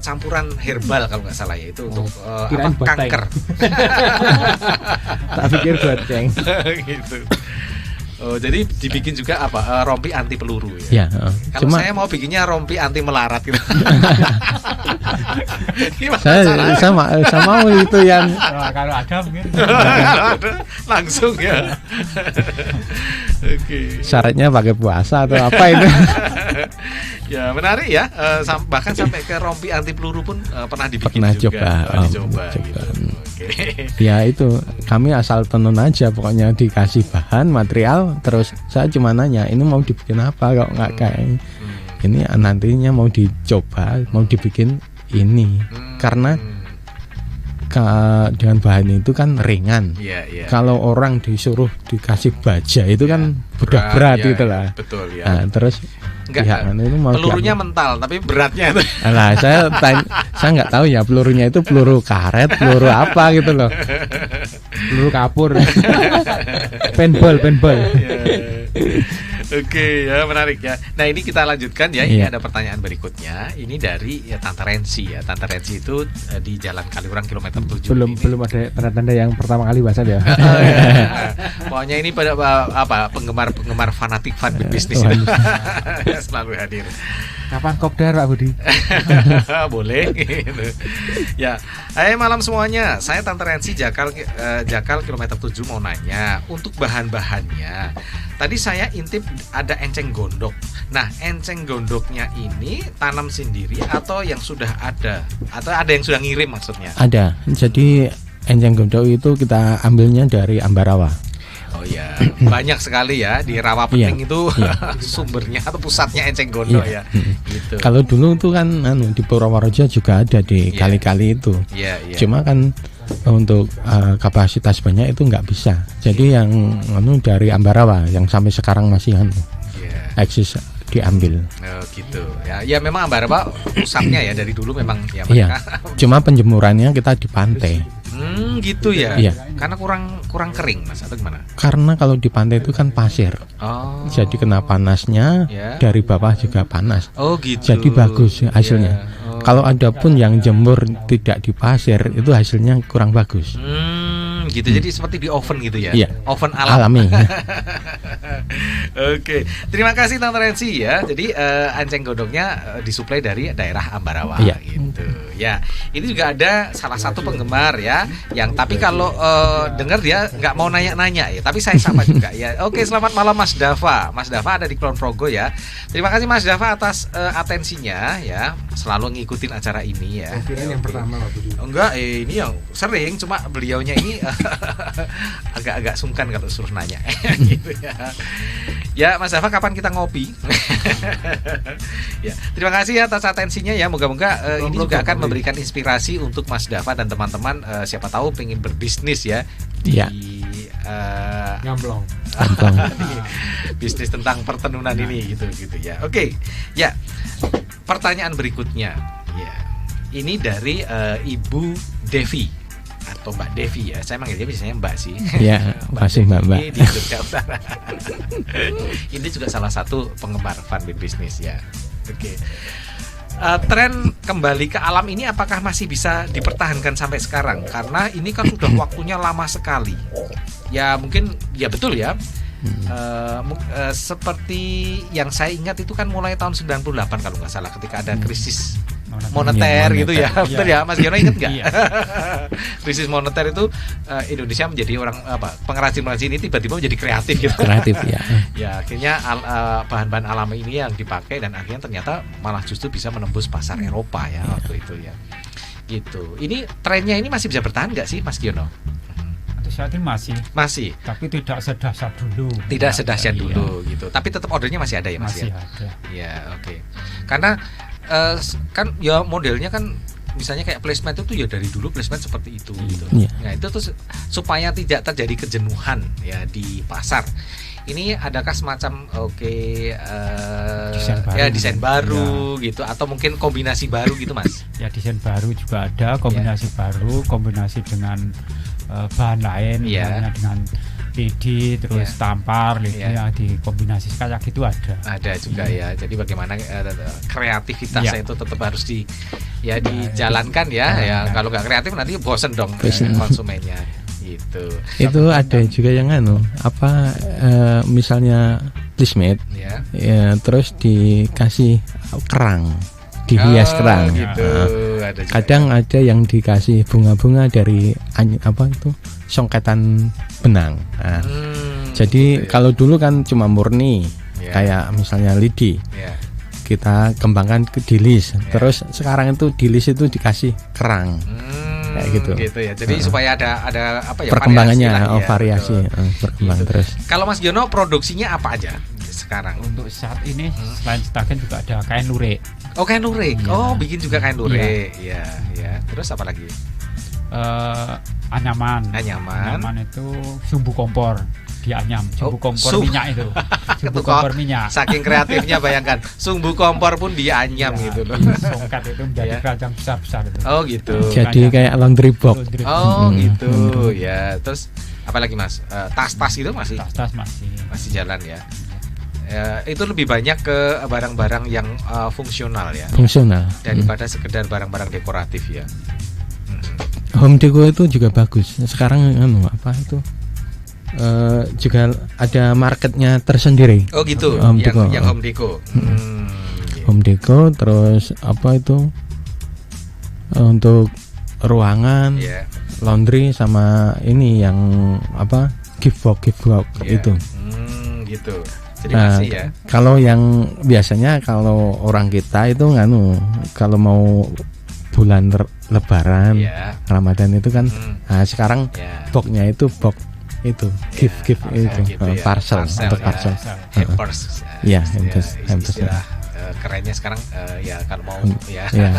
campuran herbal kalau nggak salah ya, itu untuk kanker. Tak pikir buat ceng. Gitu. Oh, jadi dibikin juga rompi anti peluru ya. Kalau saya mau bikinnya rompi anti melarat gitu. Saya mau itu yang kalau ada mungkin langsung ya. Oke. Syaratnya pakai puasa atau apa itu? Ya menarik ya. Bahkan sampai ke rompi anti peluru pun pernah dibikin juga. Dicoba. Gitu. Okay. Ya itu kami asal tenun aja, pokoknya dikasih bahan material, terus saya cuma nanya ini mau dibikin apa, kok nggak kayak ini nantinya mau dicoba mau dibikin ini karena dengan bahan itu kan ringan. Kalau orang disuruh dikasih baja itu kan berat gitu lah. Betul ya. Nah, terus itu mau pelurunya mental tapi beratnya itu. Nah, saya nggak tahu ya pelurunya itu peluru karet, peluru apa gitu loh. Peluru kapur. Paintball. Oke, ya menarik ya. Nah, ini kita lanjutkan ya. Ini Iya. ada pertanyaan berikutnya. Ini dari ya Tante Rensi ya. Tante Rensi itu di Jalan Kaliurang kilometer 7. Belum ada tanda-tanda yang pertama kali bahasa ya. Pokoknya ini pada apa penggemar fanatik fan bisnis Wah, itu. Selalu hadir. Kapan kopdar Pak Budi? Boleh gitu. Ya, hai malam semuanya. Saya Tante Rensi Jakal kilometer 7 mau nanya untuk bahan-bahannya. Tadi saya intip ada enceng gondok. Nah, enceng gondoknya ini tanam sendiri atau yang sudah ada? Atau ada yang sudah ngirim maksudnya? Ada. Jadi enceng gondok itu kita ambilnya dari Ambarawa. Oh ya, banyak sekali ya di Rawapening Iya, itu iya. sumbernya atau pusatnya enceng gondok Iya. ya. Gitu. Kalau dulu itu kan di Purworejo juga ada di Iya. kali-kali itu. Iya, iya. Cuma kan untuk kapasitas banyak itu nggak bisa. Jadi yang dari Ambarawa yang sampai sekarang masih Iya. eksis diambil. Oh, gitu. Ya memang Ambarawa pusatnya ya dari dulu memang ya Iya. mereka. Cuma penjemurannya kita di pantai. Gitu ya. Iya. Karena kurang kering Mas atau gimana? Karena kalau di pantai itu kan pasir. Oh. Jadi kena panasnya Ya. dari bawah juga panas. Oh gitu. Jadi bagus hasilnya. Iya. Oh. Kalau ada pun yang jemur tidak di pasir itu hasilnya kurang bagus. Gitu. Jadi seperti di oven gitu ya. Iya. Oven alam. Alami. Oke, terima kasih Tante Rensi ya. Jadi enceng gondoknya disuplai dari daerah Ambarawa Iya. gitu. Ya, ini juga ada salah satu penggemar ya, yang tapi kalau dengar dia nggak mau nanya-nanya ya, tapi saya sapa juga ya. Oke, selamat malam Mas Dava. Mas Dava ada di Kulon Progo ya. Terima kasih Mas Dava atas atensinya ya, selalu ngikutin acara ini ya. Kirain yang pertama Pak Budi. Enggak, ini yang sering, cuma beliaunya ini agak-agak sungkan kalau suruh nanya. Gitu ya. Ya, Mas Dava kapan kita ngopi? Ya, terima kasih ya atas atensinya ya. Moga-moga ini juga akan memberikan inspirasi untuk Mas Dava dan teman-teman siapa tahu pengen berbisnis ya di Iya. Ngamblong. Gampang. di bisnis tentang pertenunan ini gitu ya. Oke. Ya. Pertanyaan berikutnya. Ya. Ini dari Ibu Devi atau Mbak Devi ya. Saya manggil dia biasanya Mbak sih. Ya, masih Devi Mbak. di Jogja Utara. Ini juga salah satu penggemar fun bisnis ya. Oke. Tren kembali ke alam ini apakah masih bisa dipertahankan sampai sekarang? Karena ini kan sudah waktunya lama sekali. Ya mungkin ya betul ya. Seperti yang saya ingat itu kan mulai tahun 98 kalau nggak salah ketika ada krisis moneter Iya, gitu ya. moneter. Betul ya Mas Yono ingat nggak? Iya. Krisis moneter itu Indonesia menjadi orang pengrajin ini tiba-tiba menjadi kreatif gitu. Kreatif ya. Ya akhirnya bahan-bahan alami ini yang dipakai dan akhirnya ternyata malah justru bisa menembus pasar Eropa ya waktu itu ya. Gitu. Ini trennya ini masih bisa bertahan nggak sih Mas Giono? Untuk saat ini Masih. tapi tidak sedahsyat dulu. Tidak sedahsyat Iya, dulu gitu. Tapi tetap ordernya masih ada ya Mas masih ya? ada. Ya oke. Karena kan ya modelnya kan misalnya kayak placement itu ya dari dulu placement seperti itu gitu. Iya. Nah itu tuh supaya tidak terjadi kejenuhan ya di pasar. Ini adakah semacam Desain baru. ya desain baru gitu atau mungkin kombinasi baru gitu Mas? Ya desain baru juga ada, kombinasi baru, kombinasi dengan bahan lain, Iya. misalnya dengan lidi, terus Iya. tampar, lidi Iya. dikombinasi kayak gitu ada. Ada juga ya. Jadi bagaimana kreativitasnya Iya. itu tetap harus dijalankan ya. Ya kalau nggak kreatif nanti bosen dong Bosen. konsumennya. Gitu. Itu ada juga yang misalnya placement Ya. ya, terus dikasih kerang, dihias Oh, kerang. gitu. Nah, Ada juga. kadang ada yang dikasih bunga-bunga dari songketan benang. Nah, jadi gitu ya. kalau dulu kan cuma murni Ya. kayak misalnya lidi, Ya. kita kembangkan ke dilis. Terus sekarang itu dilis itu dikasih kerang. Kayak gitu. Ya. Jadi supaya ada apa ya Perkembangannya variasi lah, ya. variasi, Betul. berkembang Gitu. terus. Kalau Mas Giono produksinya apa aja sekarang? Untuk saat ini selain cetakan juga ada kain lurik. Oh kain lurik. Iya. Oh bikin juga kain lurik. Iya. Ya. Terus apa lagi? Anyaman. Anyaman. Anyaman itu sumbu kompor dianyam, sumbu kompor minyak itu. Sumbu Itu kompor kok minyak. Saking kreatifnya bayangkan sumbu kompor pun dianyam Ya, gitu loh. Songkat itu menjadi Ya. keranjang besar-besar itu. Oh gitu. Jadi kayak laundry box. Laundry. Oh Hmm. gitu ya. Terus apa lagi Mas? Tas-tas itu masih Tas-tas masih. jalan ya. Itu lebih banyak ke barang-barang yang fungsional ya Fungsional. daripada sekedar barang-barang dekoratif ya. Home deco itu juga bagus. Sekarang apa itu? Juga ada marketnya tersendiri. Oh gitu, Home deco. yang home deco. Home deco, terus apa itu? Untuk ruangan, Ya. laundry sama ini yang apa? Gift box Iya. itu. Gitu. Jadi Nah, masih ya. kalau yang biasanya kalau orang kita itu kalau mau bulan Lebaran, Iya. Ramadan itu kan, Hmm. sekarang Ya. boxnya itu box itu gift itu gitu ya. parcel untuk ya. parcel. Hampers. Iya, Istilah- hampers. istilah, kerennya sekarang ya kalau mau ya. Ya.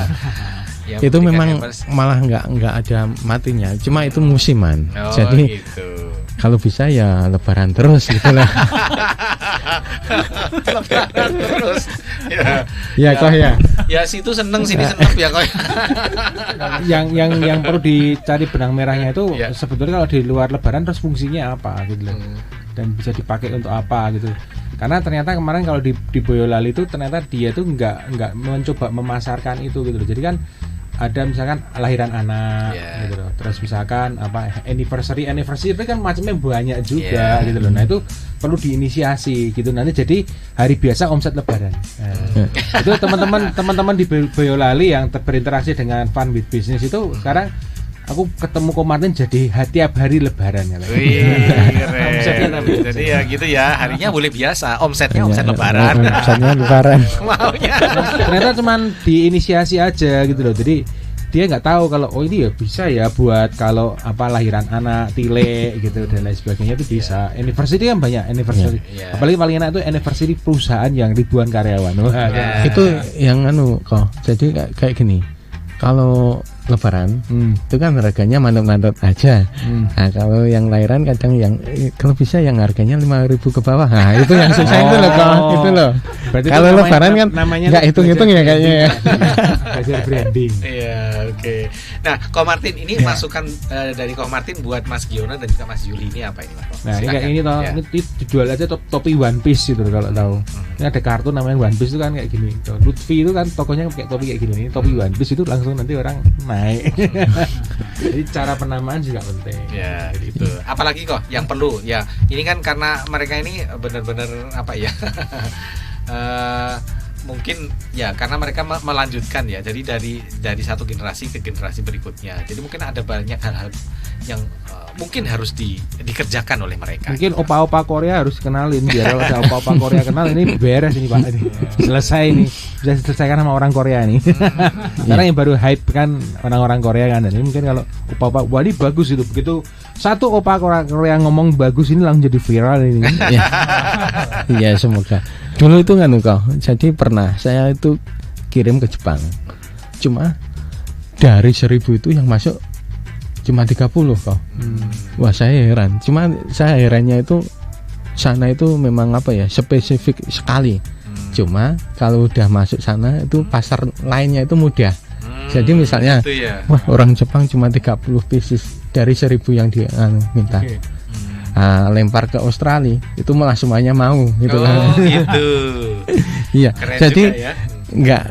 Ya, Itu memberikan memang hampers. malah nggak ada matinya, cuma itu musiman. Oh, Jadi gitu. kalau bisa ya Lebaran terus gitu lah. Lebaran terus. Ya. Ya kok ya. Ya situ seneng sini seneng ya kok. yang perlu dicari benang merahnya itu Ya. sebetulnya kalau di luar Lebaran terus fungsinya apa gitu loh. Dan bisa dipakai untuk apa gitu. Karena ternyata kemarin kalau di Boyolali itu ternyata dia tuh nggak mencoba memasarkan itu gitu loh. Jadi kan ada misalkan lahiran anak Yeah. gitu loh. Terus misalkan apa anniversary itu kan macamnya banyak juga gitu loh. Nah, itu perlu diinisiasi gitu. Nanti jadi hari biasa omset Lebaran. Nah, itu teman-teman di Boyolali yang berinteraksi dengan Fun with Business itu sekarang aku ketemu Ko Martin jadi tiap hari Lebaran ya. Omsetnya jadi ya gitu ya, harinya boleh biasa, omsetnya omset Lebaran. Omsetnya Lebaran. Maunya. Ternyata cuman diinisiasi aja gitu loh. Jadi dia nggak tahu kalau ini ya bisa ya buat kalau apa lahiran anak, tile gitu dan lain sebagainya itu bisa. Anniversary kan banyak anniversary. Iya. Apalagi paling enak itu anniversary perusahaan yang ribuan karyawan. Wah, Ya. Itu yang kok. Jadi kayak gini. Kalau Lebaran itu kan harganya manut-manut aja. Nah, kalau yang lahiran kadang yang kalau bisa yang harganya 5.000 ke bawah. Nah, itu yang susah itu loh kok. Itu loh. Berarti Kalau itu Lebaran kan namanya nggak hitung-hitung ya kayaknya ya. belajar branding. Iya, oke. Nah, Ko Martin ini masukan dari Ko Martin buat Mas Giono dan juga Mas Yuli ini apa ini, Mas? Nah, ini kayak Silakan. ini toh, Ya. ini dijual aja topi One Piece gitu kalau tahu. Ini ada kartu namanya One Piece itu kan kayak gini. Tuh, Lutfi itu kan tokonya pakai topi kayak gini. Ini topi One Piece itu langsung nanti orang naik. Jadi cara penamaan juga penting. Ya, gitu. Apalagi kok yang perlu ya. Ini kan karena mereka ini benar-benar apa ya? Mungkin ya karena mereka melanjutkan ya. Jadi dari satu generasi ke generasi berikutnya. Jadi mungkin ada banyak hal-hal yang mungkin harus dikerjakan oleh mereka. Mungkin opa-opa Korea harus kenalin biar kalau ada opa-opa Korea kenal ini beres ini Pak ini. Selesai nih. Bisa diselesaikan sama orang Korea nih. Karena yang baru hype kan orang-orang Korea kan. Jadi mungkin kalau opa-opa wah ini bagus itu. Begitu satu opa Korea ngomong bagus ini langsung jadi viral ini. Iya, semoga. Dulu itu kok. Jadi pernah saya itu kirim ke Jepang. Cuma dari 1.000 itu yang masuk cuma 30 kok. Wah, saya heran. Cuma saya herannya itu sana itu memang apa ya, spesifik sekali. Cuma kalau udah masuk sana itu pasar lainnya itu mudah. Jadi misalnya Itu ya. wah, orang Jepang cuma 30 pieces dari 1.000 yang dia minta. Oke. Lempar ke Australia itu malah semuanya mau gitu Oh, kan. gitu. Iya. Keren Jadi juga ya. enggak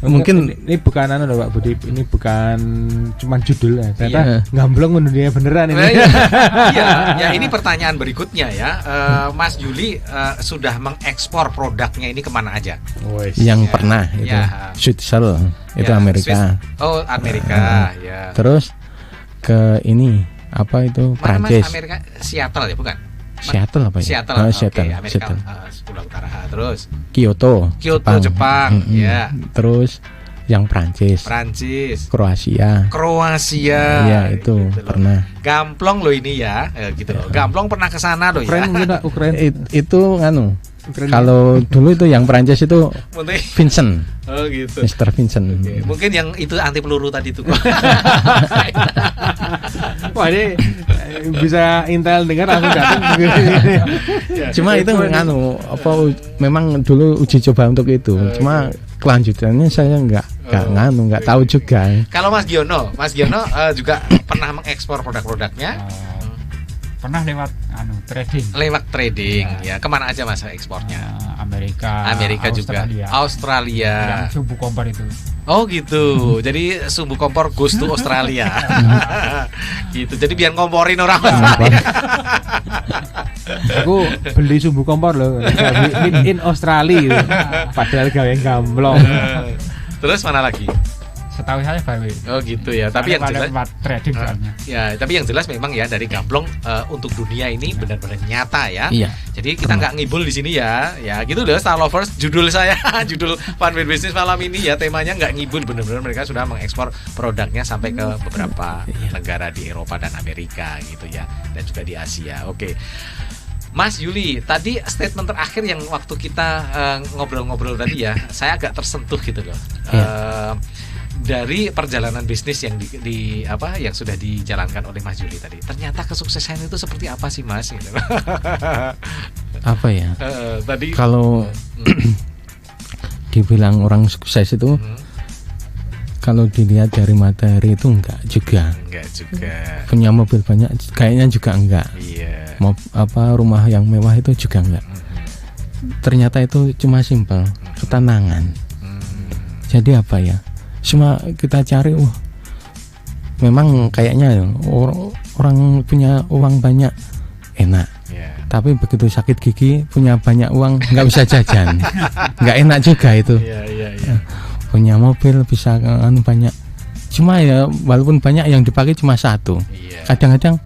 mungkin ini bukan loh Pak Budi, ini bukan cuman judul ya. Ternyata Iya. gamblong dunia beneran ini. Iya, ya ini pertanyaan berikutnya ya. Mas Yuli sudah mengekspor produknya ini kemana aja? yang Ya. pernah itu Ya. Switzerland itu Ya, Amerika. Oh, Amerika, ya. Terus ke ini apa itu Mana Mas? Prancis. Amerika, Seattle ya, bukan? Seattle apa ya? Seattle. Oh, Oke, Seattle. Amerika Seattle. sebelah utara. Terus Kyoto. Kyoto, Jepang, Mm-mm. ya. Terus yang Prancis, Prancis, Kroasia. Kroasia. Iya, itu Gitu loh. pernah. Gamplong loh ini ya, gitu loh. Gamplong pernah ke sana loh ya. Ukraina mungkin Pak, Ukraina. Itu Ukraina. kalau dulu itu yang Prancis itu Mungkin- Vincent, Oh gitu. Mr. Vincent. Oke, mungkin yang itu anti peluru tadi tuh. Wah ini bisa Intel dengar langsung datang. Cuma itu memang dulu uji coba untuk itu. Cuma kelanjutannya saya nggak tahu juga. Kalau Mas Giono juga pernah mengekspor produk-produknya Pernah lewat trading. lewat trading ya. Kemana aja Mas ekspornya? Amerika juga, Australia. Australia. Yang sumbu kompor itu. Oh gitu. Jadi sumbu kompor goes to Australia. Gitu. Jadi biar ngomporin orang Australia. Aku beli sumbu kompor loh, made in Australia gitu. Padahal gawe gamblong. Terus mana lagi? Setahu saya baru. Oh gitu ya. Tapi yang jelas trading soalnya. ya, tapi yang jelas memang ya dari Gamblong untuk dunia ini benar-benar nyata ya. Iya. Jadi kita nggak ngibul di sini ya. Ya gitu loh Star Lovers, judul saya, judul Fun with Business malam ini ya, temanya nggak ngibul, benar-benar mereka sudah mengekspor produknya sampai ke beberapa negara di Eropa dan Amerika gitu ya, dan juga di Asia. Oke. Mas Yuli, tadi statement terakhir yang waktu kita ngobrol-ngobrol tadi ya, saya agak tersentuh gitu loh. Dari perjalanan bisnis yang yang sudah dijalankan oleh Mas Yuli tadi, ternyata kesuksesan itu seperti apa sih Mas? Gitu. Apa ya? Tadi Kalau dibilang orang sukses itu, kalau dilihat dari materi itu enggak juga. Punya mobil banyak kayaknya juga enggak. Iya. Rumah yang mewah itu juga enggak. Ternyata itu cuma simpel, ketenangan. Jadi apa ya? Cuma kita cari, memang kayaknya orang punya uang banyak enak, tapi begitu sakit gigi punya banyak uang nggak bisa jajan, nggak enak juga itu. Punya mobil bisa banyak, cuma ya walaupun banyak yang dipakai cuma satu, kadang-kadang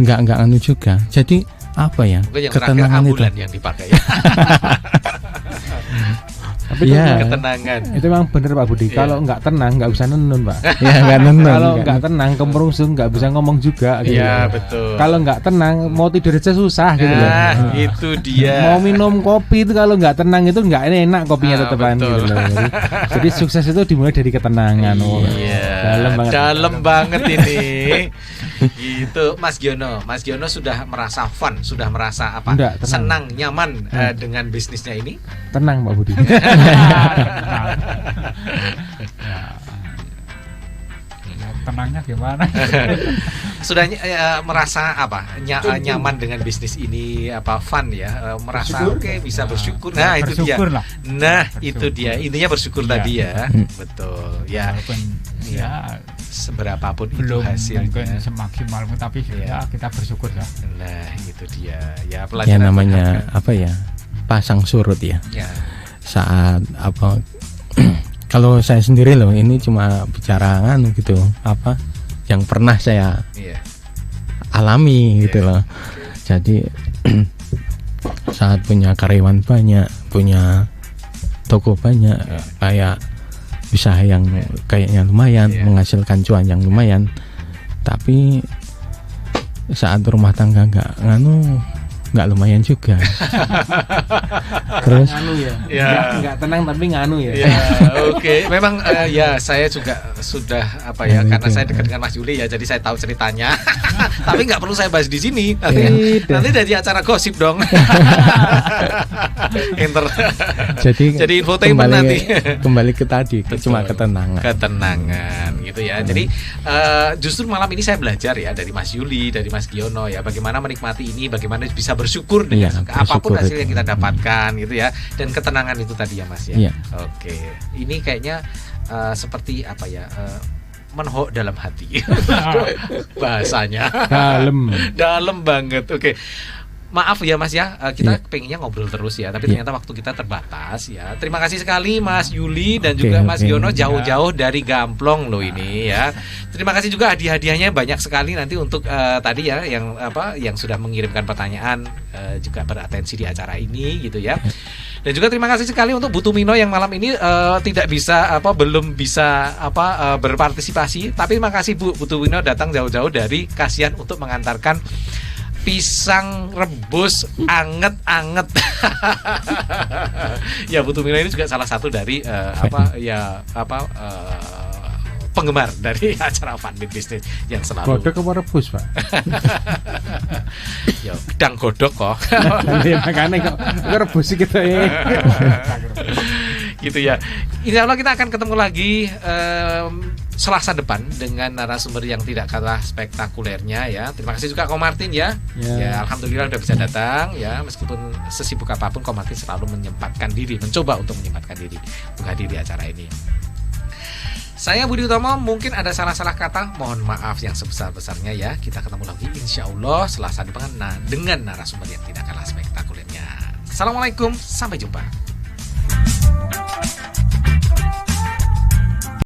nggak juga. Jadi apa ya, yang ketenangan itu yang dipakai ya. Tapi ketenangan. Itu memang benar Pak Budi. Kalau nggak tenang nggak bisa nenun Pak. Ya nggak nenun. Kalau nggak tenang kemerungsung nggak bisa ngomong juga. Gitu. Iya betul. Kalau nggak tenang mau tidur aja susah gitu loh. Itu dia. Mau minum kopi itu kalau nggak tenang itu nggak enak kopinya tetepan gitu loh. Jadi sukses itu dimulai dari ketenangan. Dalam banget ini. Gitu Mas Giono. Mas Giono sudah merasa fun, sudah merasa apa? Senang, nyaman dengan bisnisnya ini? Tenang Pak Budi. Tenangnya gimana? Sudah merasa apa? Nyaman dengan bisnis ini, apa fun ya? Merasa oke, bisa bersyukur. Nah, itu dia. Nah, itu dia. Intinya bersyukur tadi ya. Betul. Ya. Walaupun ya seberapapun belum itu hasilnya semaksimal, tapi ya kita bersyukur lah. Nah, itu dia. Ya pelajaran. Ya namanya apa ya? Pasang surut ya. Saat apa? Kalau saya sendiri loh, ini cuma bicara gitu, apa yang pernah saya alami gitu loh. Jadi saat punya karyawan banyak, punya toko banyak, kayak bisa yang kayaknya lumayan, menghasilkan cuan yang lumayan, tapi saat rumah tangga nggak lumayan juga. Terus nggak tenang tapi nganu ya. Oke. Memang saya juga sudah apa ya, karena saya dekat dengan Mas Yuli ya, jadi saya tahu ceritanya. Tapi nggak perlu saya bahas di sini. Nanti dari acara gosip dong. Jadi infotainment nanti. Kembali ke tadi, cuma ketenangan gitu ya. Jadi justru malam ini saya belajar ya dari Mas Yuli, dari Mas Giono ya, bagaimana menikmati ini, bagaimana bisa bersyukur dengan apapun hasil yang kita dapatkan gitu ya, dan ketenangan itu tadi ya Mas ya. Oke. Ini kayaknya seperti apa ya, menhok dalam hati. Bahasanya dalam banget. Oke. Maaf ya Mas ya, kita pengennya ngobrol terus ya, tapi ternyata waktu kita terbatas ya. Terima kasih sekali Mas Yuli dan juga Mas Giono, jauh-jauh dari Gamplong loh ini ya. Terima kasih juga hadiah-hadiahnya banyak sekali nanti untuk tadi ya yang sudah mengirimkan pertanyaan, juga beratensi di acara ini gitu ya. Dan juga terima kasih sekali untuk Bu Tumino yang malam ini belum bisa berpartisipasi, tapi terima kasih Bu Tumino datang jauh-jauh dari Kasihan untuk mengantarkan pisang rebus anget-anget. Ya Bu Tumino ini juga salah satu dari penggemar dari acara Fun with Business yang selalu. Godok apa rebus Pak? Ya gedang godok kok. Makanya kok rebus gitu ya. Gitu ya. Insya Allah kita akan ketemu lagi Selasa depan dengan narasumber yang tidak kalah spektakulernya ya. Terima kasih juga Ko Martin ya. Ya, alhamdulillah udah bisa datang ya, meskipun sesibuk apapun Ko Martin selalu menyempatkan diri, mencoba untuk menyempatkan diri menghadiri acara ini. Saya Budi Utomo, mungkin ada salah-salah kata, mohon maaf yang sebesar-besarnya ya. Kita ketemu lagi insya Allah Selasa depan dengan narasumber yang tidak kalah spektakulernya. Assalamualaikum, sampai jumpa.